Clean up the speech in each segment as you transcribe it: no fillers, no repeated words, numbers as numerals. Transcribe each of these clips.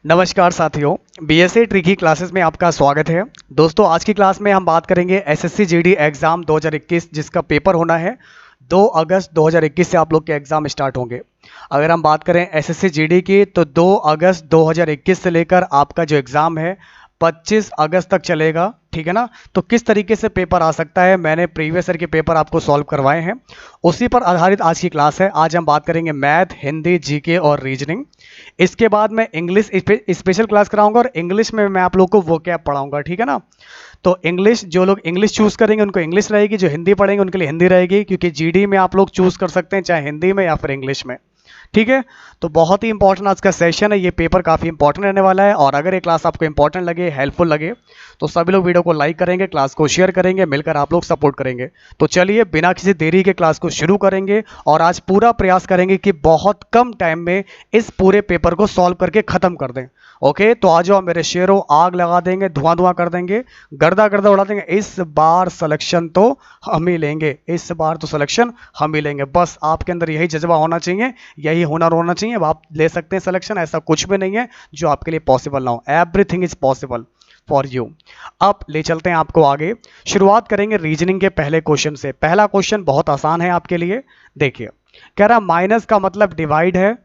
नमस्कार साथियों, BSA tricky classes में आपका स्वागत है। दोस्तों, आज की क्लास में हम बात करेंगे एसएससी जीडी एग्ज़ाम 2021 जिसका पेपर होना है 2 अगस्त 2021 से आप लोग के एग्ज़ाम स्टार्ट होंगे। अगर हम बात करें एसएससी जीडी की तो 2 अगस्त 2021 से लेकर आपका जो एग्ज़ाम है 25 अगस्त तक चलेगा, ठीक है ना। तो किस तरीके से पेपर आ सकता है, मैंने प्रीवियस ईयर के पेपर आपको सॉल्व करवाए हैं, उसी पर आधारित आज की क्लास है। आज हम बात करेंगे मैथ, हिंदी, जीके और रीजनिंग। इसके बाद मैं इंग्लिश स्पेशल क्लास कराऊंगा और इंग्लिश में मैं आप लोग को वोकैब पढ़ाऊंगा, ठीक है ना। तो इंग्लिश, जो लोग इंग्लिश चूज़ करेंगे उनको इंग्लिश रहेगी, जो हिंदी पढ़ेंगे उनके लिए हिंदी रहेगी, क्योंकि जीडी में आप लोग चूज़ कर सकते हैं चाहे हिंदी में या फिर इंग्लिश में, ठीक है। तो बहुत ही इंपॉर्टेंट आज का सेशन है, ये पेपर काफ़ी इंपॉर्टेंट रहने वाला है। और अगर ये क्लास आपको इंपॉर्टेंट लगे, हेल्पफुल लगे, तो सभी लोग वीडियो को लाइक करेंगे, क्लास को शेयर करेंगे, मिलकर आप लोग सपोर्ट करेंगे। तो चलिए बिना किसी देरी के क्लास को शुरू करेंगे और आज पूरा प्रयास करेंगे कि बहुत कम टाइम में इस पूरे पेपर को सॉल्व करके ख़त्म कर दें। ओके, तो आ जाओ मेरे शेरों, आग लगा देंगे, धुआं धुआं कर देंगे, गर्दा गर्दा उड़ा देंगे। इस बार सिलेक्शन तो हम ही लेंगे, इस बार तो सिलेक्शन हम ही लेंगे। बस आपके अंदर यही जज्बा होना चाहिए, यही हुनर होना चाहिए। अब आप ले सकते हैं सिलेक्शन, ऐसा कुछ भी नहीं है जो आपके लिए पॉसिबल ना हो। Everything is possible for you. अब ले चलते हैं आपको आगे। शुरुआत करेंगे रीजनिंग के पहले क्वेश्चन से। पहला क्वेश्चन बहुत आसान है आपके लिए। देखिए, कह रहा माइनस का मतलब डिवाइड है,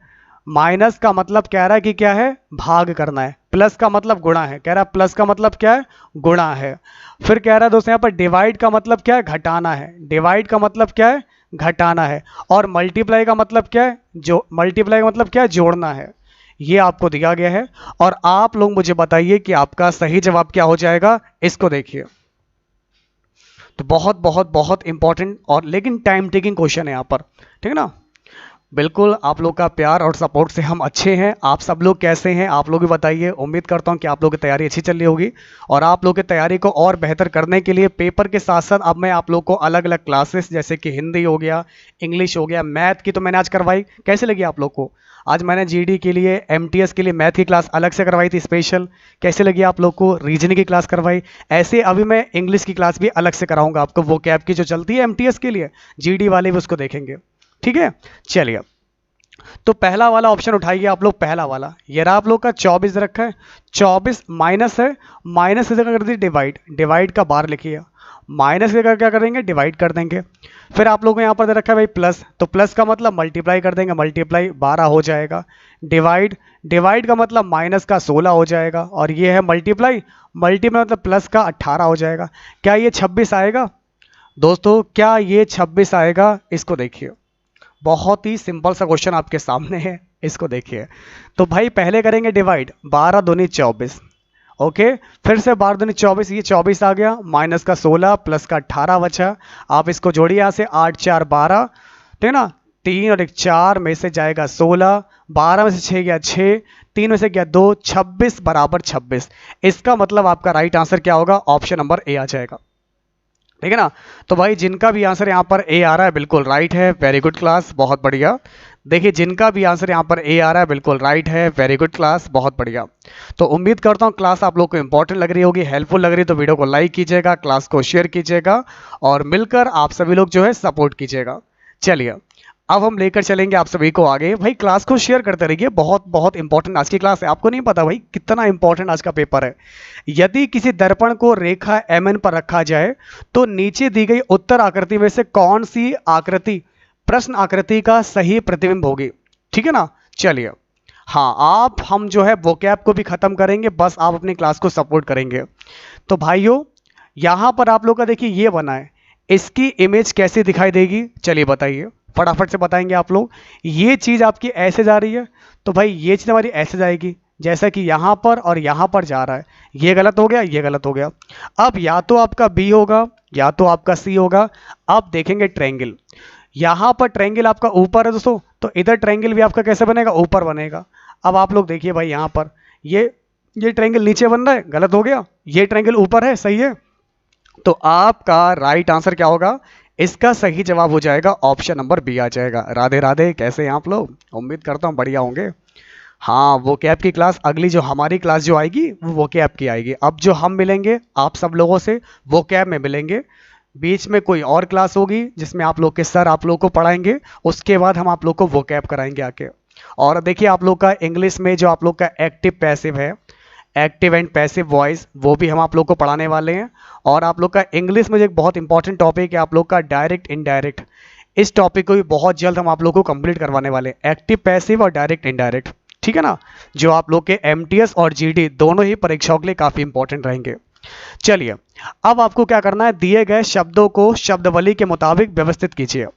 माइनस का मतलब कह रहा है कि क्या है, भाग करना है। प्लस का मतलब गुणा है, कह रहा है प्लस का मतलब क्या है, गुणा है। फिर कह रहा है दोस्तों यहाँ पर डिवाइड का मतलब क्या है, घटाना है। डिवाइड का मतलब क्या है, घटाना है। और मल्टीप्लाई का मतलब क्या है, जो मल्टीप्लाई का मतलब क्या है, जोड़ना है। ये आपको दिया गया है और आप लोग मुझे बताइए कि आपका सही जवाब क्या हो जाएगा। इसको देखिए, तो बहुत बहुत बहुत इंपॉर्टेंट और लेकिन टाइम टेकिंग क्वेश्चन है यहाँ पर, ठीक है ना। बिल्कुल आप लोग का प्यार और सपोर्ट से हम अच्छे हैं। आप सब लोग कैसे हैं, आप लोग भी बताइए। उम्मीद करता हूं कि आप लोग की तैयारी अच्छी चल रही होगी और आप लोग की तैयारी को और बेहतर करने के लिए पेपर के साथ साथ अब मैं आप लोग को अलग अलग क्लासेस, जैसे कि हिंदी हो गया, इंग्लिश हो गया, मैथ की तो मैंने आज करवाई। कैसे लगी आप लोग को? आज मैंने जीडी के लिए, एमटीएस के लिए मैथ की क्लास अलग से करवाई थी स्पेशल। कैसे लगी आप लोग को? रीजनिंग की क्लास करवाई। ऐसे अभी मैं इंग्लिश की क्लास भी अलग से कराऊंगा आपको, वो कैब की जो चलती है एमटीएस के लिए, जीडी वाले भी उसको देखेंगे, ठीक है। चलिए, तो पहला वाला ऑप्शन उठाइए आप लोग। पहला वाला ये रहा आप लोग का 24 रखा है। 24 माइनस है, माइनस की जगह कर दी डिवाइड, डिवाइड का बार लिखिए। माइनस की जगह क्या करेंगे, डिवाइड कर देंगे। फिर आप लोगों को यहाँ पर दे रखा है भाई प्लस, तो प्लस का मतलब मल्टीप्लाई कर देंगे, मल्टीप्लाई 12 हो जाएगा। डिवाइड, डिवाइड का मतलब माइनस का 16 हो जाएगा। और ये है मल्टीप्लाई, मल्टीप्लाई मतलब प्लस का 18 हो जाएगा। क्या ये 26 आएगा दोस्तों? क्या ये 26 आएगा? इसको देखिए, बहुत ही सिंपल सा क्वेश्चन आपके सामने है, इसको देखिए। तो भाई पहले करेंगे डिवाइड, 12 दूनी 24, ओके। फिर से 12 दूनी 24, ये 24 आ गया, माइनस का 16 प्लस का 18 बचा। आप इसको जोड़िए यहाँ से, 8 4 12, ठीक है ना। 3 और 1 4 में से जाएगा 16, 12 में से 6 गया 6, 3 में से गया 2, 26 बराबर 26। इसका मतलब आपका राइट आंसर क्या होगा? ऑप्शन नंबर ए आ जाएगा, ठीक है ना। तो भाई जिनका भी आंसर यहाँ पर ए आ रहा है बिल्कुल राइट है, वेरी गुड क्लास, बहुत बढ़िया। देखिए, जिनका भी आंसर यहाँ पर ए आ रहा है बिल्कुल राइट है, वेरी गुड क्लास, बहुत बढ़िया। तो उम्मीद करता हूँ क्लास आप लोग को इंपॉर्टेंट लग रही होगी, हेल्पफुल लग रही है, तो वीडियो को लाइक कीजिएगा, क्लास को शेयर कीजिएगा और मिलकर आप सभी लोग जो है सपोर्ट कीजिएगा। चलिए, अब हम लेकर चलेंगे आप सभी को आगे। भाई क्लास को शेयर करते रहिए, बहुत बहुत इंपॉर्टेंट आज की क्लास है। आपको नहीं पता भाई कितना इंपॉर्टेंट आज का पेपर है। यदि किसी दर्पण को रेखा mn पर रखा जाए तो नीचे दी गई उत्तर आकृति में से कौन सी आकृति प्रश्न आकृति का सही प्रतिबिंब होगी, ठीक है ना। चलिए, हाँ, आप हम जो है वोकैब को भी खत्म करेंगे, बस आप अपनी क्लास को सपोर्ट करेंगे। तो भाइयों यहां पर आप लोग का देखिए ये बना है, इसकी इमेज कैसे दिखाई देगी, चलिए बताइए, फटाफट से बताएंगे आप लोग। ये चीज़ आपकी ऐसे जा रही है, तो भाई ये चीज़ हमारी ऐसे जाएगी, जैसा कि यहाँ पर और यहाँ पर जा रहा है। ये गलत हो गया, ये गलत हो गया। अब या तो आपका बी होगा या तो आपका सी होगा। अब देखेंगे ट्रायंगल, यहाँ पर ट्रायंगल आपका ऊपर है दोस्तों, तो इधर ट्रायंगल भी आपका कैसे बनेगा, ऊपर बनेगा। अब आप लोग देखिए भाई, यहाँ पर ये ट्रायंगल नीचे बन रहा है, गलत हो गया। ये ट्रायंगल ऊपर है, सही है। तो आपका राइट आंसर क्या होगा? इसका सही जवाब हो जाएगा ऑप्शन नंबर बी आ जाएगा। राधे राधे, कैसे हैं आप लोग? उम्मीद करता हूँ बढ़िया होंगे। हाँ, वो कैब की क्लास अगली जो हमारी क्लास जो आएगी वो कैब की आएगी। अब जो हम मिलेंगे आप सब लोगों से वो कैब में मिलेंगे। बीच में कोई और क्लास होगी जिसमें आप लोग के सर आप लोग को पढ़ाएंगे, उसके बाद हम आप लोग को वो कैब कराएंगे आके। और देखिए आप लोग का इंग्लिश में जो आप लोग का एक्टिव पैसिव है, एक्टिव एंड पैसिव वॉइस, वो भी हम आप लोग को पढ़ाने वाले हैं। और आप लोग का इंग्लिश में जो एक बहुत इंपॉर्टेंट टॉपिक है आप लोग का डायरेक्ट इनडायरेक्ट, इस टॉपिक को भी बहुत जल्द हम आप लोग को कंप्लीट करवाने वाले हैं, एक्टिव पैसिव और डायरेक्ट इनडायरेक्ट, ठीक है ना, जो आप लोग के एमटीएस और जीडी दोनों ही परीक्षाओं के लिए काफ़ी इंपॉर्टेंट रहेंगे। चलिए अब आपको क्या करना है, दिए गए शब्दों को शब्दावली के मुताबिक व्यवस्थित कीजिए।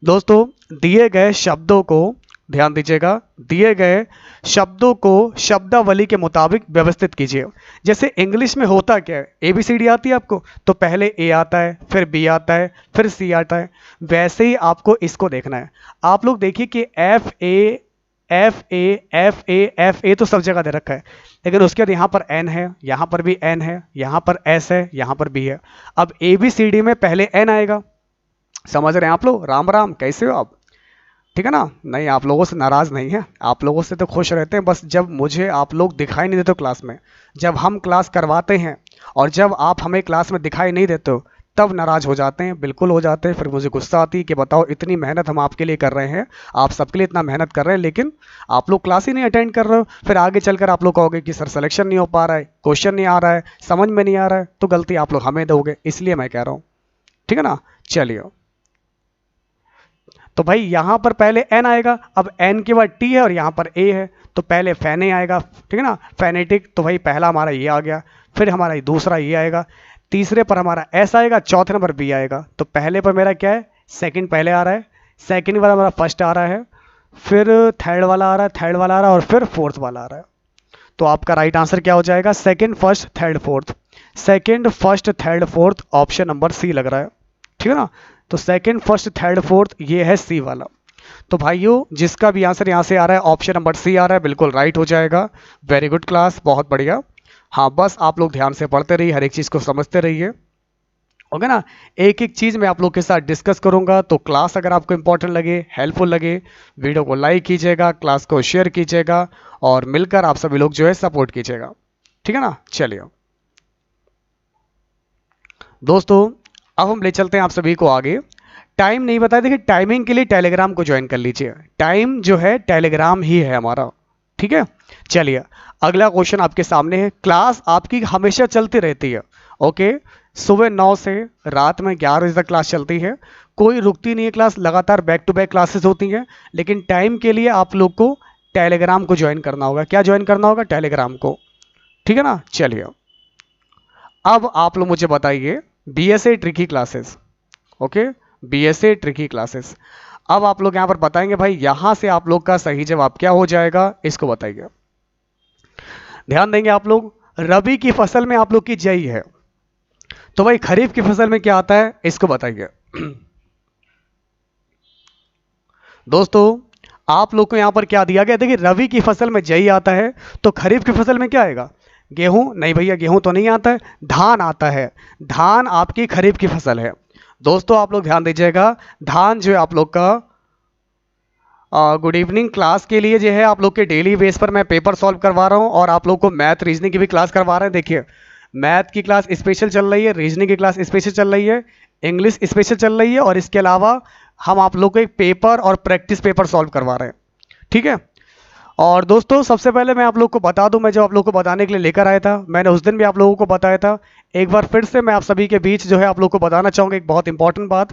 दोस्तों दिए गए शब्दों को, ध्यान दीजिएगा, दिए गए शब्दों को शब्दावली के मुताबिक व्यवस्थित कीजिए। जैसे इंग्लिश में होता क्या है, ABCD आती है आपको, तो पहले A आता है, फिर B आता है, फिर C आता है, वैसे ही आपको इसको देखना है। आप लोग देखिए कि FA तो सब जगह दे रखा है, लेकिन उसके बाद यहाँ पर N है, यहाँ पर भी N है, यहाँ पर S है, यहाँ पर B है। अब ABCD में पहले N आएगा, समझ रहे हैं आप लोग? राम राम, कैसे हो आप? ठीक है ना? नहीं, आप लोगों से नाराज़ नहीं है, आप लोगों से तो खुश रहते हैं, बस जब मुझे आप लोग दिखाई नहीं देते क्लास में, जब हम क्लास करवाते हैं और जब आप हमें क्लास में दिखाई नहीं देते हो तब नाराज़ हो जाते हैं, बिल्कुल हो जाते हैं। फिर मुझे गुस्सा आती है कि बताओ इतनी मेहनत हम आपके लिए कर रहे हैं, आप सबके लिए इतना मेहनत कर रहे हैं, लेकिन आप लोग क्लास ही नहीं अटेंड कर रहे हो। फिर आगे चलकर आप लोग कहोगे कि सर सिलेक्शन नहीं हो पा रहा है, क्वेश्चन नहीं आ रहा है, समझ में नहीं आ रहा है, तो गलती आप लोग हमें दोगे, इसलिए मैं कह रहा हूँ, ठीक है ना। चलिए तो भाई यहाँ पर पहले N आएगा, अब N के बाद T है और यहाँ पर A है, तो पहले फैने आएगा, ठीक है ना, फैनेटिक, तो भाई पहला हमारा ये आ गया, फिर हमारा ये दूसरा ये आएगा, तीसरे पर हमारा S आएगा, चौथे नंबर B आएगा। तो पहले पर मेरा क्या है, सेकंड पहले आ रहा है, सेकंड वाला हमारा फर्स्ट आ रहा है, फिर थर्ड वाला आ रहा है, थर्ड वाला आ रहा है, और फिर फोर्थ वाला आ रहा है। तो आपका राइट आंसर क्या हो जाएगा, second first third fourth, second first third fourth, option number C लग रहा है, ठीक है ना। तो सेकंड फर्स्ट थर्ड फोर्थ ये है C वाला। तो भाइयों जिसका भी आंसर यहाँ से आ रहा है ऑप्शन नंबर C आ रहा है, बिल्कुल राइट हो जाएगा। वेरी गुड क्लास, बहुत बढ़िया। हाँ बस आप लोग ध्यान से पढ़ते रहिए, हर एक चीज़ को समझते रहिए, ओके ना। एक एक चीज़ मैं आप लोग के साथ डिस्कस करूंगा, तो क्लास अगर आपको इंपॉर्टेंट लगे, हेल्पफुल लगे, वीडियो को लाइक कीजिएगा, क्लास को शेयर कीजिएगा, और मिलकर आप सभी लोग जो है सपोर्ट कीजिएगा, ठीक है ना। चलिए दोस्तों अब हम ले चलते हैं आप सभी को आगे। टाइम नहीं बताया, देखिए टाइमिंग के लिए टेलीग्राम को ज्वाइन कर लीजिए, टाइम जो है टेलीग्राम ही है हमारा, ठीक है। चलिए अगला क्वेश्चन आपके सामने है। क्लास आपकी हमेशा चलती रहती है, ओके, सुबह 9 से रात में 11 बजे तक क्लास चलती है, कोई रुकती नहीं है क्लास, लगातार बैक टू बैक क्लासेस होती हैं। लेकिन टाइम के लिए आप लोग को टेलीग्राम को ज्वाइन करना होगा। क्या ज्वाइन करना होगा? टेलीग्राम को, ठीक है ना। चलिए अब आप लोग मुझे बताइए BSA tricky classes, okay, BSA tricky classes. अब आप लोग यहां पर बताएंगे भाई यहां से आप लोग का सही जवाब क्या हो जाएगा, इसको बताइए, ध्यान देंगे आप लोग। रबी की फसल में आप लोग की जई है, तो भाई खरीफ की फसल में क्या आता है, इसको बताइए। दोस्तों आप लोग को यहां पर क्या दिया गया, देखिए रबी की फसल में जई आता है, तो खरीफ की फसल में क्या आएगा, गेहूं? नहीं भैया, गेहूं तो नहीं आता है, धान आता है, धान आपकी खरीफ की फसल है। दोस्तों आप लोग ध्यान दीजिएगा, धान जो है आप लोग का गुड इवनिंग, क्लास के लिए जो है आप लोग के डेली बेस पर मैं पेपर सॉल्व करवा रहा हूं, और आप लोग को मैथ रीजनिंग की भी क्लास करवा रहे हैं। देखिए मैथ की क्लास स्पेशल चल रही है, रीजनिंग की क्लास स्पेशल चल रही है, इंग्लिश स्पेशल चल रही है, और इसके अलावा हम आप लोग को एक पेपर और प्रैक्टिस पेपर सॉल्व करवा रहे हैं, ठीक है। और दोस्तों सबसे पहले मैं आप लोग को बता दूं, मैं जो आप लोग को बताने के लिए लेकर आया था, मैंने उस दिन भी आप लोगों को बताया था, एक बार फिर से मैं आप सभी के बीच जो है आप लोग को बताना चाहूँगा एक बहुत इंपॉर्टेंट बात।